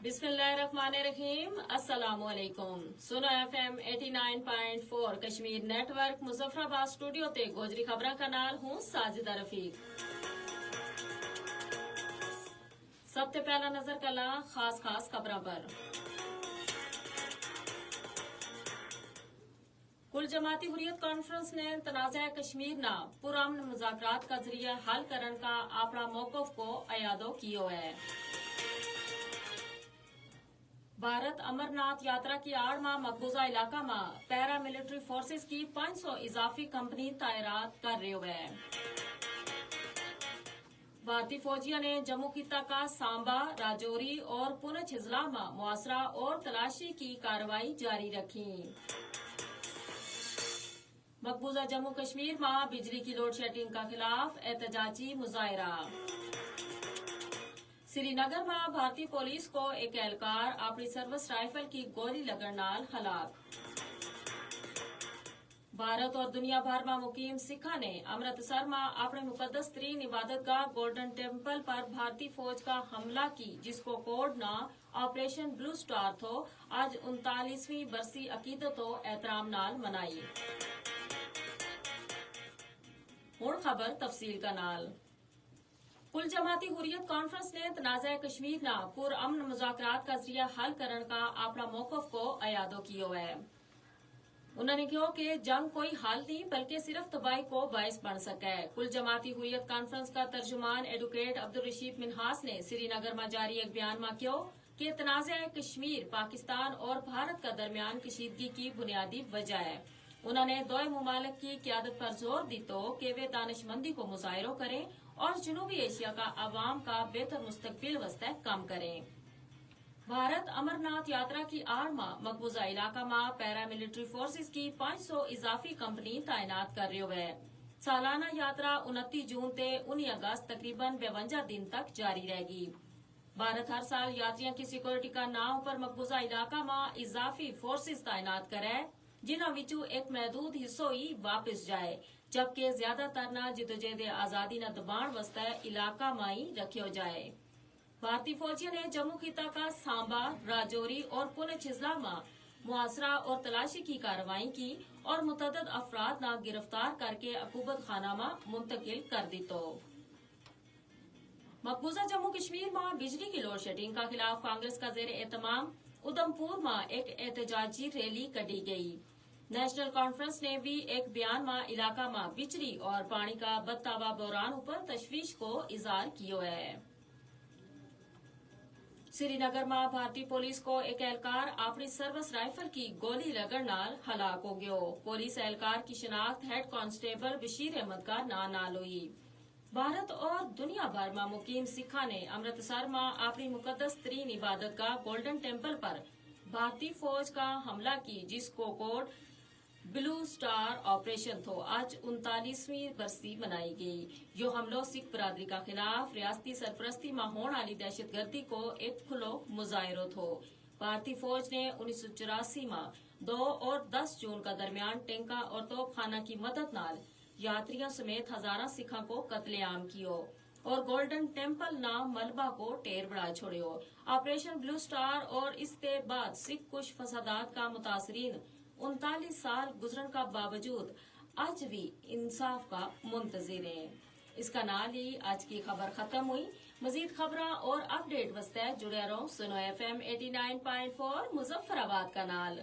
बिस्मिल्लाहिर्रहमानिर्रहीम। अस्सलामुअलैकुम। सुनो FM 89.4 Kashmir network Muzaffarabad studio ते गोजरी खबरां का नाल हूं साजिदा रफीक। सबसे पहला नजर कला खास खबरां पर। कुल जमाती हुर्रियत कॉन्फ्रेंस ने तनाज़ा कश्मीर ना पुरअमन मुज़ाकरात का जरिया हल करने का अपना मौक़िफ़ को अयादो कियो है। भारत अमरनाथ यात्रा की आड़ में मकबूजा इलाका में पैरा मिलिट्री फोर्सेस की 500 इजाफी कंपनी तैनात कर रही है। भारतीय फौजियों ने जम्मू खिता का सांबा, राजौरी और पुंछ जिला में मुआसरा और तलाशी की कार्रवाई जारी रखी। मकबूजा जम्मू कश्मीर में बिजली की लोड शेडिंग का खिलाफ एहतजाजी मुजाहरा। श्रीनगर में भारतीय पुलिस को एक एहलकार अपनी सर्विस राइफल की गोली लगन नाल हलाक। भारत और दुनिया भर में मुकीम सिखा ने अमृतसर में अपने मुकद्दस तरीन इबादतगाह गोल्डन टेम्पल पर भारतीय फौज का हमला की, जिसको कोड ना ऑपरेशन ब्लू स्टार थो आज 39वीं बरसी अकीदत और एहतराम नाल मनाई। हुण खबर तफसील का नाल। कुल जमाती हुर्रियत कॉन्फ्रेंस ने तनाज़ा कश्मीर ना पुरअमन मुज़ाकरात का जरिया हल करने का अपना मौक़िफ़ को अयादो कियो है। उन्होंने कहा कि जंग कोई हल नहीं बल्कि सिर्फ तबाही को बायस बन सके। कुल जमाती हुर्रियत कॉन्फ्रेंस का तर्जुमान एडवोकेट अब्दुल रशीद मिन्हास ने श्रीनगर में जारी एक बयान में कहा कि तनाज़ा कश्मीर पाकिस्तान और भारत का दरमियान कशीदगी की बुनियादी वजह है। उन्होंने दोए मुमालिक की क़यादत पर जोर दी तो कि वे दानिशमंदी को मुजाहिरा करें और जनूबी एशिया का अवाम का बेहतर मुस्तकबिल वास्ते काम करें। भारत अमरनाथ यात्रा की आड़ में मकबूजा इलाका में पैरा मिलिट्री फोर्सेस की 500 इजाफी कंपनी तैनात कर रही है। सालाना यात्रा 29 जून ते 19 अगस्त तकरीबन 52 दिन तक जारी रहेगी। भारत हर साल यात्रियों की सिक्योरिटी का नाम पर मकबूजा इलाका में इजाफी फोर्सेस तैनात करे, जिन्हों विचों एक महदूद हिस्सो ही वापस जाए, जबकि ज्यादातर ना जिदोजहद आजादी न दबाण वास्ते इलाका में ही रखियो जाए। भारतीय फौजियों ने जम्मू खिता का सांबा, राजौरी और पुंछ जिला में मुआसरा और तलाशी की कार्रवाई की और मुतअद्दिद अफराद ना गिरफ्तार करके अकूबत खाना में मुंतकिल कर दी। तो मकबूजा जम्मू कश्मीर में बिजली की लोड शेडिंग का खिलाफ कांग्रेस का जेर एहतमाम उधमपुर में एक एहतजाजी रैली कढ़ी गई। नेशनल कॉन्फ्रेंस ने भी एक बयान में इलाका में बिजली और पानी का बदताबा बहरान पर तशवीश को इजहार कियो है। श्रीनगर में भारतीय पुलिस को एक एहलकार अपनी सर्विस राइफल की गोली लगन नाल हलाक हो गयो। पुलिस एहलकार की शिनाख्त हेड कांस्टेबल बशीर अहमद का नाल हुई। भारत और दुनिया भर में मुकीम सिखा ने अमृतसर में अपनी मुकद्दस तरीन इबादतगाह गोल्डन टेम्पल पर भारतीय फौज का हमला की, जिसको कोड ब्लू स्टार ऑपरेशन थो आज 39वीं बरसी मनाई गई। यो हमलो सिख बरादरी का खिलाफ रियासती सरपरस्ती में होने वाली दहशतगर्दी को एक खुलो मुजाहिरो थो। भारतीय फौज ने 1984 में 2 और 10 जून का दरमियान टैंका और तोपखाना की मदद नाल यात्रियों समेत हजारा सिखा को कत्लेआम कियो और गोल्डन टेम्पल नाम मलबा को टेर बढ़ा छोड़ियो। ऑपरेशन ब्लू स्टार और इसके बाद सिख कुछ फसादात का मुतासरीन 39 साल गुजरन का बावजूद आज भी इंसाफ का मुंतजिर है। इसका नाल ही आज की खबर खत्म हुई। मजीद खबरां और अपडेट वास्ते जुड़े रहो सुनो FM 89.4 मुजफ्फराबाद का नाल।